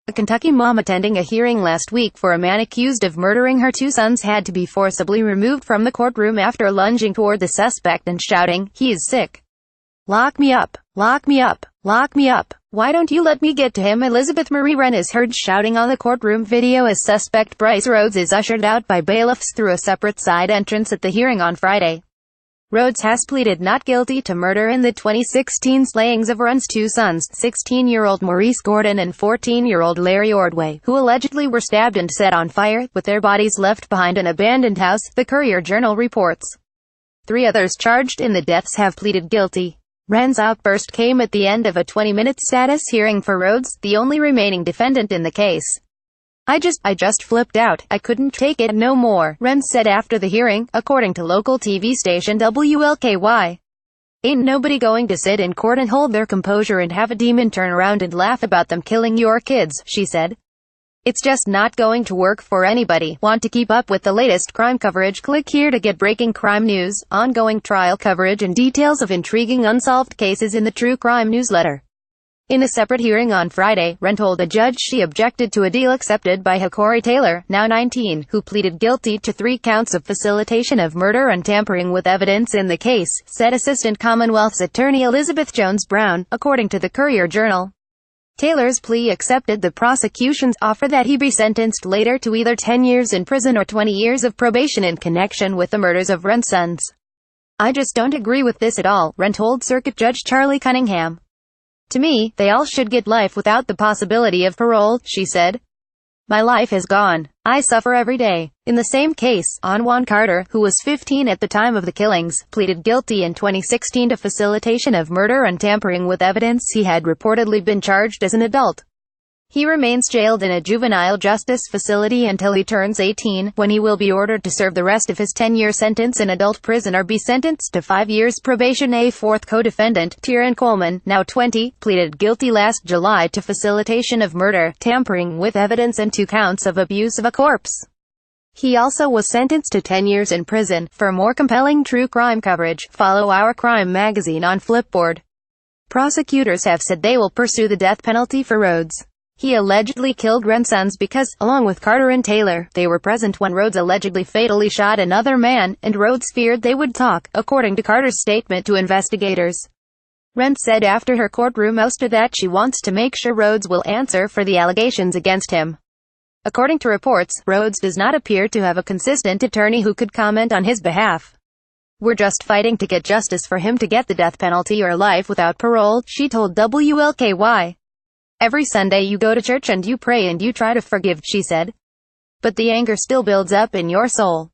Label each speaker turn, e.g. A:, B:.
A: A Kentucky mom attending a hearing last week for a man accused of murdering her two sons had to be forcibly removed from the courtroom after lunging toward the suspect and shouting, "He is sick. Lock me up. Lock me up. Lock me up. Why don't you let me get to him?" Elizabeth Marie Wren is heard shouting on the courtroom video as suspect Bryce Rhodes is ushered out by bailiffs through a separate side entrance at the hearing on Friday. Rhodes has pleaded not guilty to murder in the 2016 slayings of Wren's two sons, 16-year-old Maurice Gordon and 14-year-old Larry Ordway, who allegedly were stabbed and set on fire, with their bodies left behind in an abandoned house, the Courier-Journal reports. 3 others charged in the deaths have pleaded guilty. Wren's outburst came at the end of a 20-minute status hearing for Rhodes, the only remaining defendant in the case. I just flipped out. I couldn't take it no more," Wren said after the hearing, according to local TV station WLKY. "Ain't nobody going to sit in court and hold their composure and have a demon turn around and laugh about them killing your kids," she said. "It's just not going to work for anybody." Want to keep up with the latest crime coverage? Click here to get breaking crime news, ongoing trial coverage and details of intriguing unsolved cases in the True Crime newsletter. In a separate hearing on Friday, Wren told a judge she objected to a deal accepted by Corey Taylor, now 19, who pleaded guilty to 3 counts of facilitation of murder and tampering with evidence in the case, said Assistant Commonwealth's Attorney Elizabeth Jones Brown, according to the Courier-Journal. Taylor's plea accepted the prosecution's offer that he be sentenced later to either 10 years in prison or 20 years of probation in connection with the murders of Wren's sons. "I just don't agree with this at all," Wren told Circuit Judge Charlie Cunningham. "To me, they all should get life without the possibility of parole," she said. "My life is gone. I suffer every day." In the same case, Anwan Carter, who was 15 at the time of the killings, pleaded guilty in 2016 to facilitation of murder and tampering with evidence. He had reportedly been charged as an adult. He remains jailed in a juvenile justice facility until he turns 18, when he will be ordered to serve the rest of his 10-year sentence in adult prison or be sentenced to 5 years probation. A fourth co-defendant, Tyrone Coleman, now 20, pleaded guilty last July to facilitation of murder, tampering with evidence and 2 counts of abuse of a corpse. He also was sentenced to 10 years in prison. For more compelling true crime coverage, follow our crime magazine on Flipboard. Prosecutors have said they will pursue the death penalty for Rhodes. He allegedly killed Wren's sons because, along with Carter and Taylor, they were present when Rhodes allegedly fatally shot another man, and Rhodes feared they would talk, according to Carter's statement to investigators. Wren said after her courtroom ouster that she wants to make sure Rhodes will answer for the allegations against him. According to reports, Rhodes does not appear to have a consistent attorney who could comment on his behalf. "We're just fighting to get justice for him to get the death penalty or life without parole," she told WLKY. "Every Sunday you go to church and you pray and you try to forgive," she said. "But the anger still builds up in your soul.